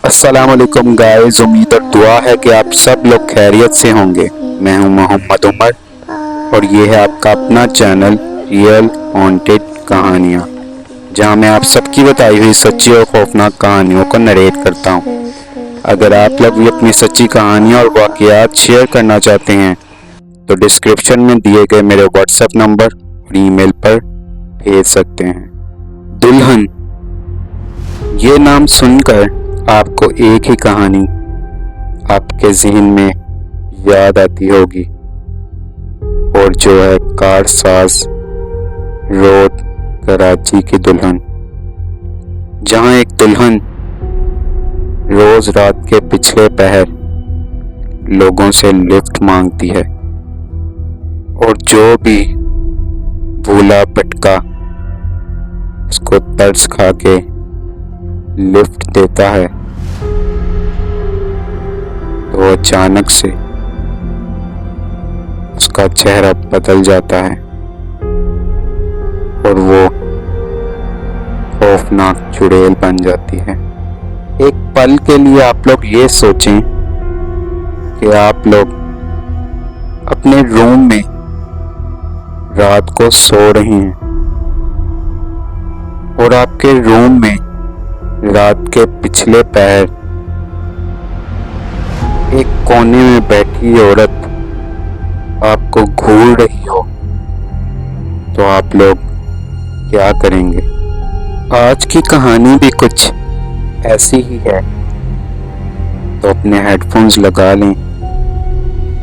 अस्सलाम वालेकुम गाइस, उम्मीद और दुआ है कि आप सब लोग खैरियत से होंगे। मैं हूं मोहम्मद उमर और ये है आपका अपना चैनल रियल हॉन्टेड कहानियाँ, जहां मैं आप सबकी बताई हुई सच्ची और खौफनाक कहानियों को नरेट करता हूं। अगर आप लोग भी अपनी सच्ची कहानियाँ और वाक़यात शेयर करना चाहते हैं तो डिस्क्रिप्शन में दिए गए मेरे व्हाट्सएप नंबर और ईमेल पर भेज सकते हैं। दुल्हन, ये नाम सुनकर आपको एक ही कहानी आपके ज़हन में याद आती होगी, और जो है कारसाज रोड कराची की दुल्हन। जहां एक दुल्हन रोज रात के पिछले पहर लोगों से लिफ्ट मांगती है, और जो भी भूला भटका उसको तरस खा के लिफ्ट देता है तो अचानक से उसका चेहरा बदल जाता है और वो खौफनाक चुड़ैल बन जाती है। एक पल के लिए आप लोग ये सोचें कि आप लोग अपने रूम में रात को सो रहे हैं और आपके रूम में रात के पिछले पहर एक कोने में बैठी औरत आपको घूर रही हो, तो आप लोग क्या करेंगे? आज की कहानी भी कुछ ऐसी ही है, तो अपने हेडफोन्स लगा लें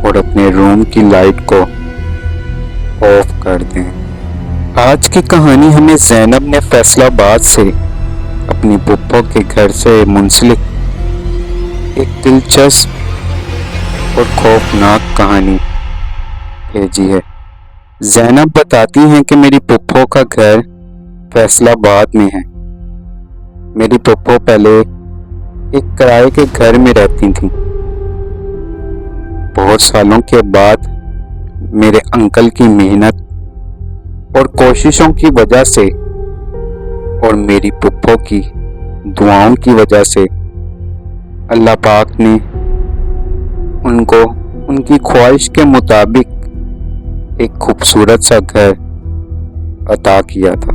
और अपने रूम की लाइट को ऑफ कर दें। आज की कहानी हमें ज़ैनब ने फैसलाबाद से अपनी पुप्पो के घर से मुंसलिक एक दिलचस्प और खौफनाक कहानी भेजी है। ज़ैनब बताती हैं कि मेरी पुप्पो का घर फैसलाबाद में है। मेरी पुप्पो पहले एक किराए के घर में रहती थी। बहुत सालों के बाद मेरे अंकल की मेहनत और कोशिशों की वजह से और मेरी पुप्पो की दुआओं की वजह से अल्लाह पाक ने उनको उनकी ख्वाहिश के मुताबिक एक खूबसूरत सा घर अता किया था।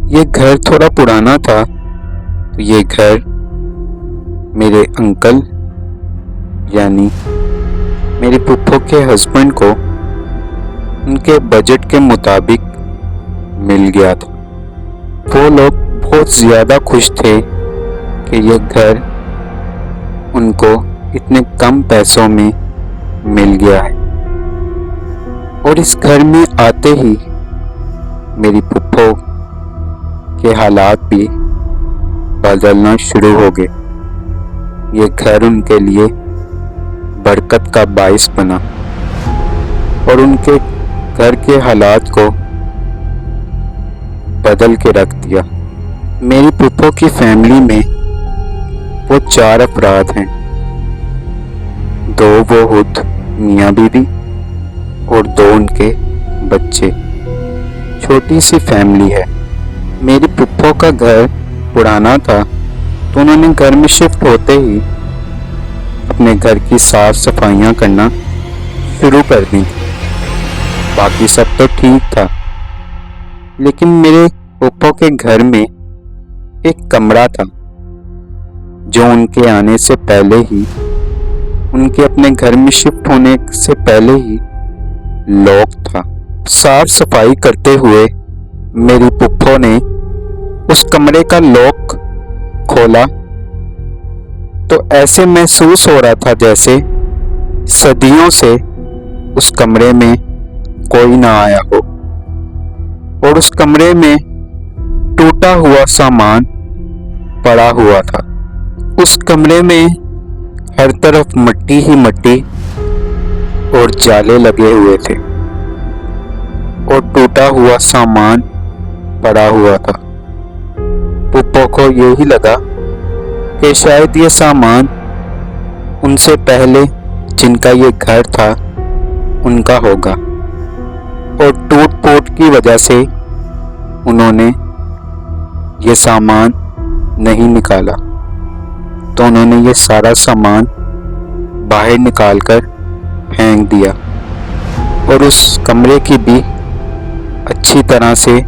ये घर थोड़ा पुराना था, तो ये घर मेरे अंकल यानी मेरी पुप्पो के हस्बैंड को उनके बजट के मुताबिक मिल गया था। वो लोग बहुत ज़्यादा खुश थे कि ये घर उनको इतने कम पैसों में मिल गया है, और इस घर में आते ही मेरी पुप्पो के हालात भी बदलना शुरू हो गए। ये घर उनके लिए बरकत का बाइस बना और उनके घर के हालात को बदल के रख दिया। मेरी पुप्पो की फैमिली में वो 4 अफराद हैं। 2 वो खुद मियाँ बीवी और 2 उनके बच्चे। छोटी सी फैमिली है। मेरी पुप्पो का घर पुराना था, तो उन्होंने घर में शिफ्ट होते ही अपने घर की साफ सफाइयाँ करना शुरू कर दी। बाकी सब तो ठीक था, लेकिन मेरे पुप्पो के घर में एक कमरा था जो उनके आने से पहले ही, उनके अपने घर में शिफ्ट होने से पहले ही लॉक था। साफ सफाई करते हुए मेरी पुप्पो ने उस कमरे का लॉक खोला तो ऐसे महसूस हो रहा था जैसे सदियों से उस कमरे में कोई ना आया हो, और उस कमरे में टूटा हुआ सामान पड़ा हुआ था। उस कमरे में हर तरफ मिट्टी ही मिट्टी और जाले लगे हुए थे और टूटा हुआ सामान पड़ा हुआ था। पुप्पो को यही लगा कि शायद ये सामान उनसे पहले जिनका ये घर था उनका होगा, और टूट फूट की वजह से उन्होंने ये सामान नहीं निकाला। तो उन्होंने ये सारा सामान बाहर निकालकर फेंक दिया और उस कमरे की भी अच्छी तरह से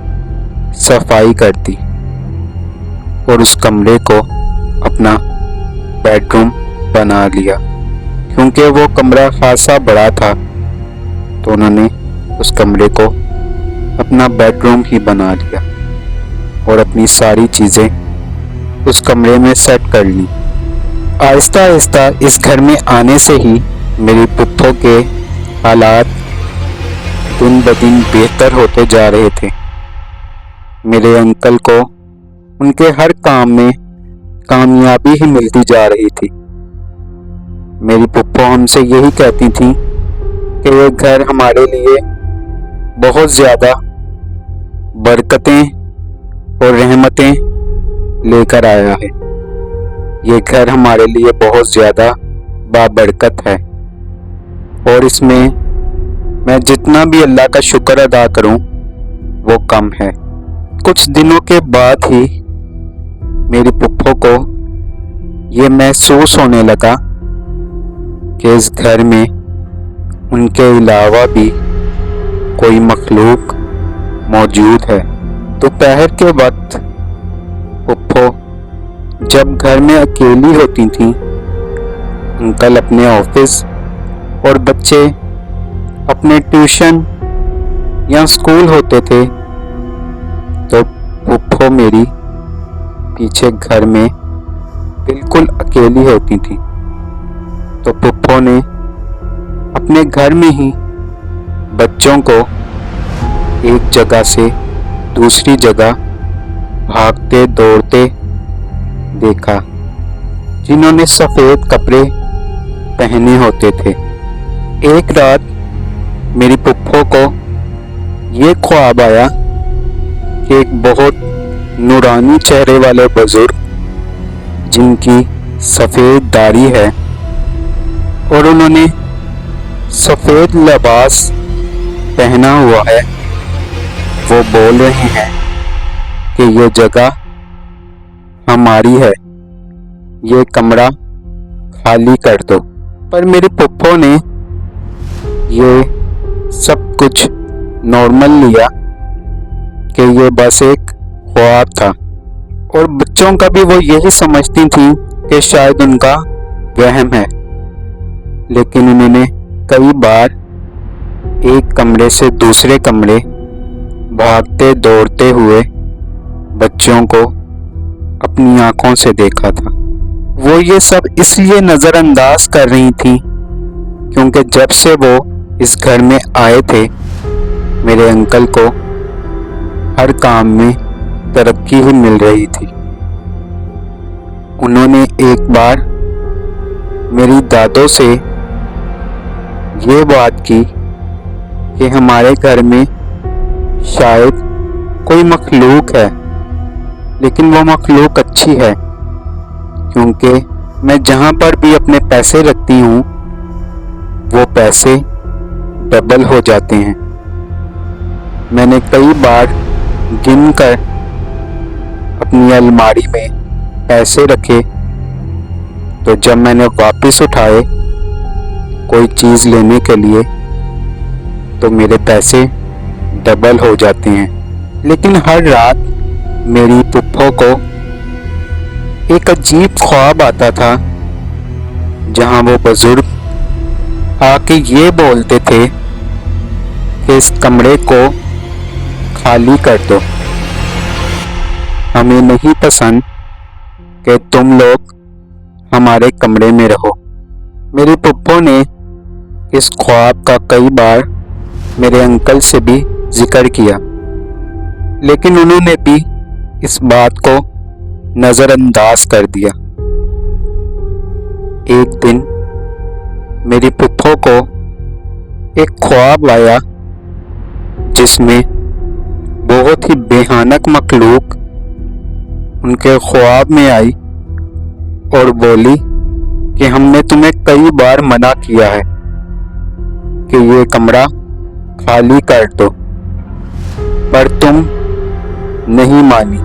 सफाई कर दी और उस कमरे को अपना बेडरूम बना लिया। क्योंकि वो कमरा खासा बड़ा था तो उन्होंने उस कमरे को अपना बेडरूम ही बना लिया और अपनी सारी चीज़ें उस कमरे में सेट कर ली। आहिस्ता आहिस्ता इस घर में आने से ही मेरी पुप्पो के हालात दिन ब दिन बेहतर होते जा रहे थे। मेरे अंकल को उनके हर काम में कामयाबी ही मिलती जा रही थी। मेरी पुप्पो हमसे यही कहती थी कि ये घर हमारे लिए बहुत ज़्यादा बरकतें और रहमतें लेकर आया है। ये घर हमारे लिए बहुत ज़्यादा बाबरकत है और इसमें मैं जितना भी अल्लाह का शुक्र अदा करूं वो कम है। कुछ दिनों के बाद ही मेरी पुप्पो को ये महसूस होने लगा कि इस घर में उनके अलावा भी कोई मखलूक मौजूद है। दोपहर के वक्त पुप्पो जब घर में अकेली होती थी, अंकल अपने ऑफिस और बच्चे अपने ट्यूशन या स्कूल होते थे तो पुप्पो मेरी पीछे घर में बिल्कुल अकेली होती थी। तो पुप्पो ने अपने घर में ही बच्चों को एक जगह से दूसरी जगह भागते दौड़ते देखा, जिन्होंने सफ़ेद कपड़े पहने होते थे। एक रात मेरी पुप्पो को ये ख्वाब आया कि एक बहुत नूरानी चेहरे वाले बुजुर्ग जिनकी सफ़ेद दाढ़ी है और उन्होंने सफ़ेद लिबास पहना हुआ है, वो बोल रहे हैं कि ये जगह हमारी है, ये कमरा खाली कर दो। पर मेरी पुप्पो ने ये सब कुछ नॉर्मल लिया कि ये बस एक ख्वाब था और बच्चों का भी वो यही समझती थी कि शायद उनका वहम है। लेकिन उन्होंने कई बार एक कमरे से दूसरे कमरे भागते दौड़ते हुए बच्चों को अपनी आंखों से देखा था। वो ये सब इसलिए नज़रअंदाज कर रही थी क्योंकि जब से वो इस घर में आए थे मेरे अंकल को हर काम में तरक्की ही मिल रही थी। उन्होंने एक बार मेरी दादों से ये बात की कि हमारे घर में शायद कोई मखलूक है, लेकिन वो मखलूक अच्छी है क्योंकि मैं जहाँ पर भी अपने पैसे रखती हूँ वो पैसे डबल हो जाते हैं। मैंने कई बार गिनकर अपनी अलमारी में पैसे रखे तो जब मैंने वापस उठाए कोई चीज़ लेने के लिए तो मेरे पैसे डबल हो जाते हैं। लेकिन हर रात मेरी पुप्पो को एक अजीब ख्वाब आता था जहां वो बुजुर्ग आके ये बोलते थे कि इस कमरे को खाली कर दो, हमें नहीं पसंद कि तुम लोग हमारे कमरे में रहो। मेरी पुप्पो ने इस ख्वाब का कई बार मेरे अंकल से भी जिक्र किया, लेकिन उन्होंने भी इस बात को नज़रअंदाज कर दिया। एक दिन मेरी पुप्पो को एक ख्वाब आया जिसमें बहुत ही भयानक मखलूक उनके ख्वाब में आई और बोली कि हमने तुम्हें कई बार मना किया है कि ये कमरा खाली कर दो, पर तुम नहीं मानी,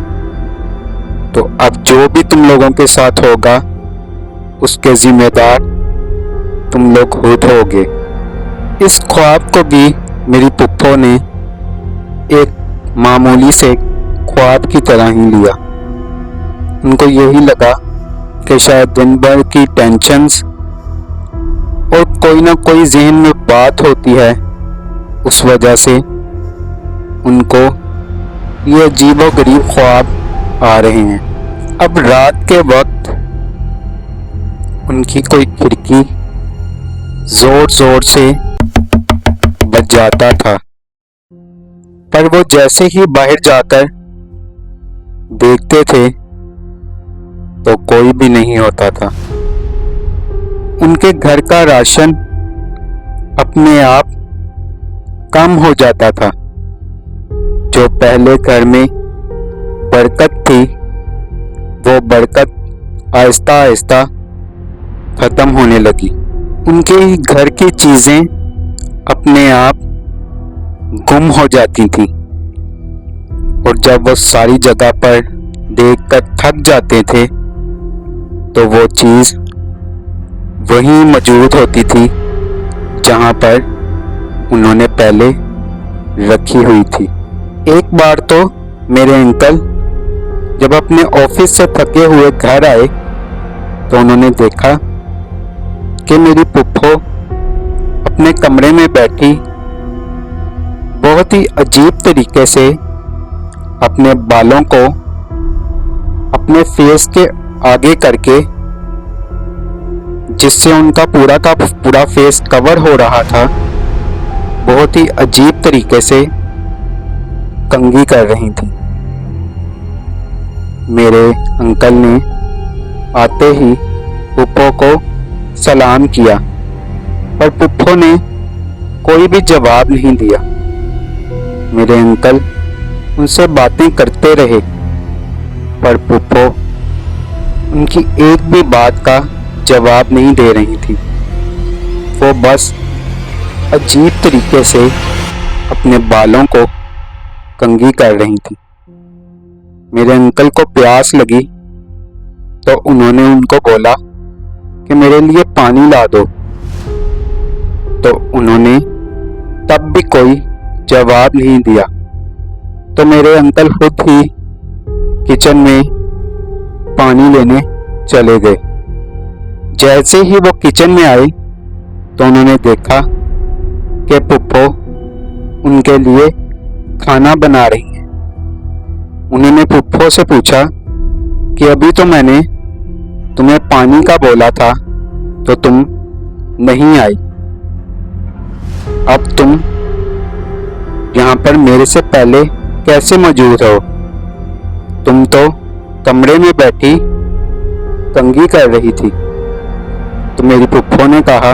तो अब जो भी तुम लोगों के साथ होगा उसके जिम्मेदार तुम लोग खुद होगे। इस ख्वाब को भी मेरी पुप्पो ने एक मामूली से ख्वाब की तरह ही लिया। उनको यही लगा कि शायद दिन भर की टेंशन्स और कोई ना कोई जहन में बात होती है, उस वजह से उनको ये अजीबोगरीब ख्वाब आ रहे हैं। अब रात के वक्त उनकी कोई खिड़की जोर जोर से बज जाता था, पर वो जैसे ही बाहर जाकर देखते थे तो कोई भी नहीं होता था। उनके घर का राशन अपने आप कम हो जाता था। जो पहले घर में बरकत थी, वो बरकत आहिस्ता आहिस्ता खत्म होने लगी। उनके घर की चीजें अपने आप गुम हो जाती थी, और जब वो सारी जगह पर देखकर थक जाते थे तो वो चीज वहीं मौजूद होती थी जहां पर उन्होंने पहले रखी हुई थी। एक बार तो मेरे अंकल जब अपने ऑफिस से थके हुए घर आए तो उन्होंने देखा कि मेरी पुप्पो अपने कमरे में बैठी बहुत ही अजीब तरीके से अपने बालों को अपने फेस के आगे करके, जिससे उनका पूरा का पूरा फेस कवर हो रहा था, बहुत ही अजीब तरीके से कंघी कर रही थी। मेरे अंकल ने आते ही पुप्पो को सलाम किया, पर पुप्पो ने कोई भी जवाब नहीं दिया। मेरे अंकल उनसे बातें करते रहे, पर पुप्पो उनकी एक भी बात का जवाब नहीं दे रही थी। वो बस अजीब तरीके से अपने बालों को कंघी कर रही थी। मेरे अंकल को प्यास लगी तो उन्होंने उनको बोला कि मेरे लिए पानी ला दो, तो उन्होंने तब भी कोई जवाब नहीं दिया। तो मेरे अंकल खुद ही किचन में पानी लेने चले गए। जैसे ही वो किचन में आए तो उन्होंने देखा कि पुप्पो उनके लिए खाना बना रही है। उन्होंने पुप्पो से पूछा कि अभी तो मैंने तुम्हें पानी का बोला था तो तुम नहीं आई, अब तुम यहाँ पर मेरे से पहले कैसे मौजूद हो? तुम तो कमरे में बैठी कंघी कर रही थी। तो मेरी पुप्पो ने कहा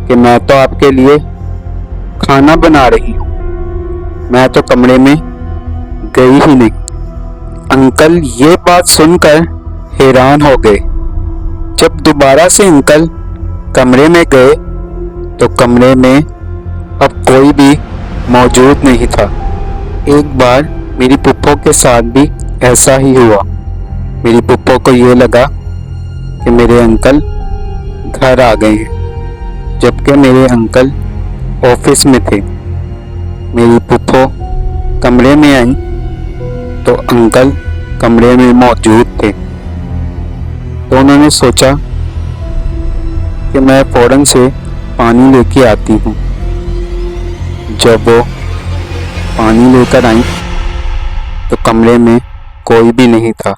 कि मैं तो आपके लिए खाना बना रही हूँ, मैं तो कमरे में गई ही नहीं। अंकल ये बात सुनकर हैरान हो गए। जब दोबारा से अंकल कमरे में गए तो कमरे में अब कोई भी मौजूद नहीं था। एक बार मेरी पुप्पो के साथ भी ऐसा ही हुआ। मेरी पुप्पो को ये लगा कि मेरे अंकल घर आ गए हैं, जबकि मेरे अंकल ऑफिस में थे। मेरी पुप्पो कमरे में आई तो अंकल कमरे में मौजूद थे। तो उन्होंने सोचा कि मैं फौरन से पानी लेके आती हूँ। जब वो पानी लेकर आई तो कमरे में कोई भी नहीं था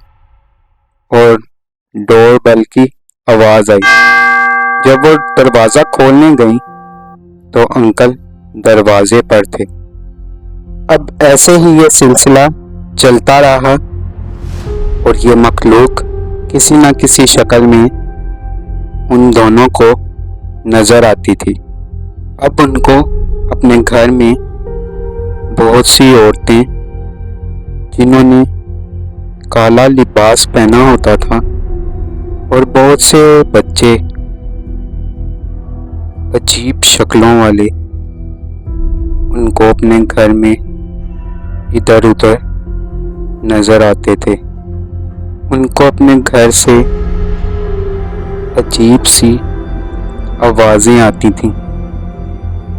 और डोर बेल की आवाज आई। जब वो दरवाजा खोलने गई तो अंकल दरवाजे पर थे। अब ऐसे ही ये सिलसिला चलता रहा और ये मखलूक किसी न किसी शक्ल में उन दोनों को नजर आती थी। अब उनको अपने घर में बहुत सी औरतें जिन्होंने काला लिबास पहना होता था और बहुत से बच्चे अजीब शक्लों वाले उनको अपने घर में इधर उधर नजर आते थे। उनको अपने घर से अजीब सी आवाज़ें आती थीं,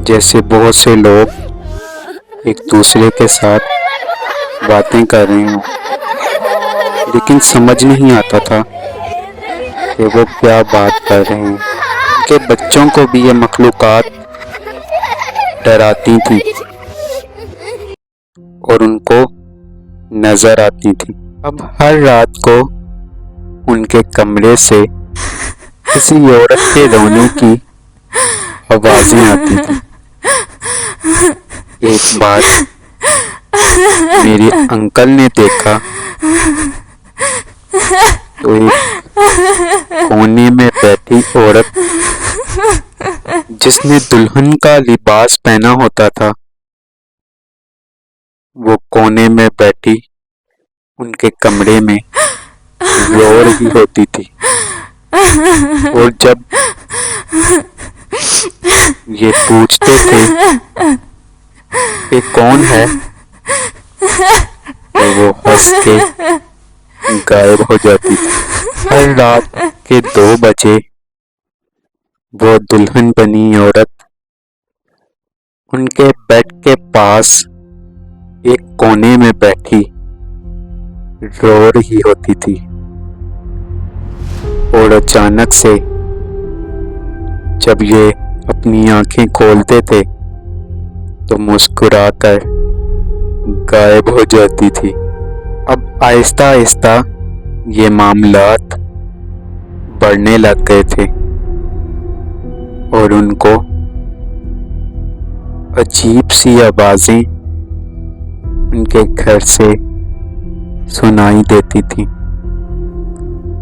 जैसे बहुत से लोग एक दूसरे के साथ बातें कर रहे हों, लेकिन समझ नहीं आता था कि वो क्या बात कर रहे हैं। कि बच्चों को भी ये मखलूक़ात डराती थी और उनको नजर आती थी। अब हर रात को उनके कमरे से किसी औरत के रोने की आवाजें आती थी। एक बार मेरे अंकल ने देखा तो एक कोने में बैठी औरत, जिसने दुल्हन का लिबास पहना होता था, वो कोने में बैठी उनके कमरे में रो रही होती थी। और जब ये पूछते थे कि कौन है, तो वो हंस के गायब हो जाती थी। हर रात के 2 बजे वो दुल्हन बनी औरत उनके बेड के पास एक कोने में बैठी रो रही होती थी। और अचानक से जब ये अपनी आंखें खोलते थे तो मुस्कुराकर गायब हो जाती थी। अब आहिस्ता आहिस्ता ये मामलात बढ़ने लग गए थे और उनको अजीब सी आवाजें उनके घर से सुनाई देती थी।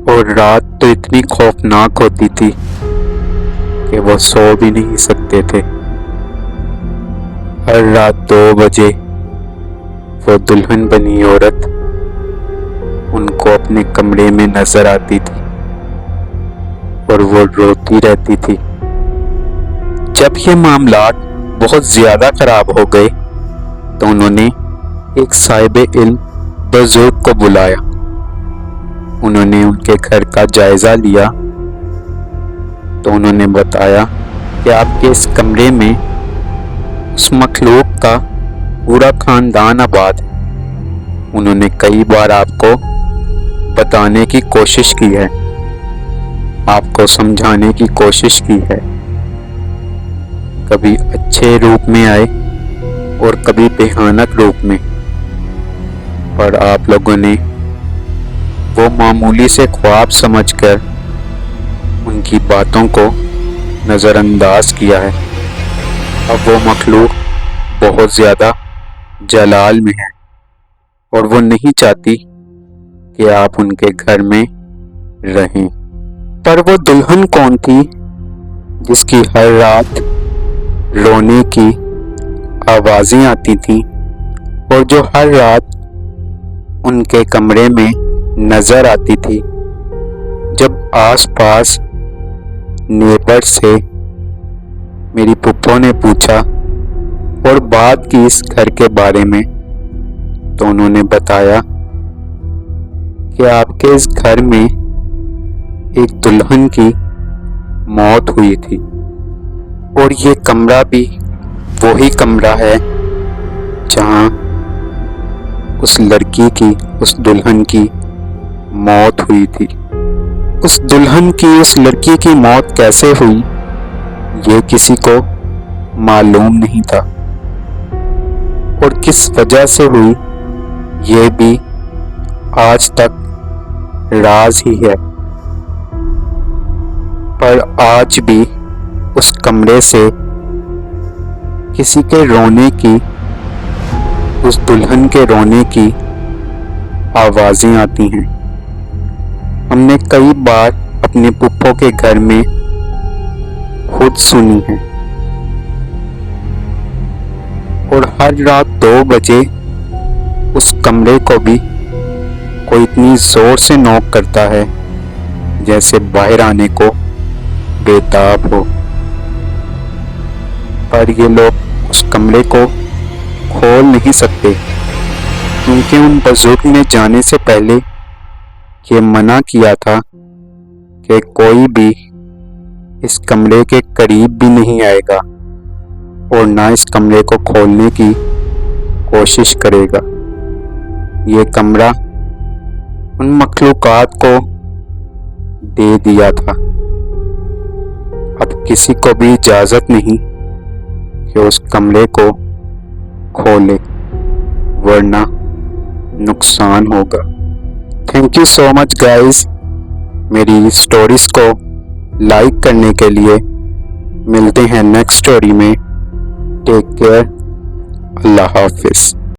और रात तो इतनी खौफनाक होती थी कि वो सो भी नहीं सकते थे। हर रात 2 बजे वो दुल्हन बनी औरत उनको अपने कमरे में नजर आती थी और वो रोती रहती थी। जब ये मामलात बहुत ज्यादा खराब हो गए तो उन्होंने एक साहिब इल्म बुजुर्ग को बुलाया। उन्होंने उनके घर का जायजा लिया तो उन्होंने बताया कि आपके इस कमरे में उस मखलूक का पूरा खानदान आबाद है। उन्होंने कई बार आपको बताने की कोशिश की है, आपको समझाने की कोशिश की है। कभी अच्छे रूप में आए और कभी भयानक रूप में, पर आप लोगों ने वो मामूली से ख्वाब समझकर उनकी बातों को नज़रअंदाज किया है। अब वो मखलूक बहुत ज़्यादा जलाल में है और वो नहीं चाहती कि आप उनके घर में रहें। पर वो दुल्हन कौन थी जिसकी हर रात रोने की आवाज़ें आती थी और जो हर रात उनके कमरे में नजर आती थी? जब आसपास नेबर से मेरी पुप्पो ने पूछा और बात की इस घर के बारे में, तो उन्होंने बताया कि आपके इस घर में एक दुल्हन की मौत हुई थी और ये कमरा भी वही कमरा है जहां उस लड़की की, उस दुल्हन की मौत हुई थी। उस दुल्हन की, उस लड़की की मौत कैसे हुई ये किसी को मालूम नहीं था और किस वजह से हुई ये भी आज तक राज ही है। पर आज भी उस कमरे से किसी के रोने की, उस दुल्हन के रोने की आवाजें आती हैं। हमने कई बार अपने पुप्पो के घर में खुद सुनी है और हर रात 2 बजे उस कमरे को भी कोई इतनी जोर से नॉक करता है जैसे बाहर आने को बेताब हो। पर ये लोग उस कमरे को खोल नहीं सकते क्योंकि उन बुजुर्ग ने जाने से पहले ये मना किया था कि कोई भी इस कमरे के करीब भी नहीं आएगा और ना इस कमरे को खोलने की कोशिश करेगा। ये कमरा उन मखलूकात को दे दिया था। अब किसी को भी इजाजत नहीं कि उस कमरे को खोले, वरना नुकसान होगा। Thank you so much guys मेरी स्टोरीज को लाइक करने के लिए। मिलते हैं नेक्स्ट स्टोरी में। Take care. अल्लाह हाफिज।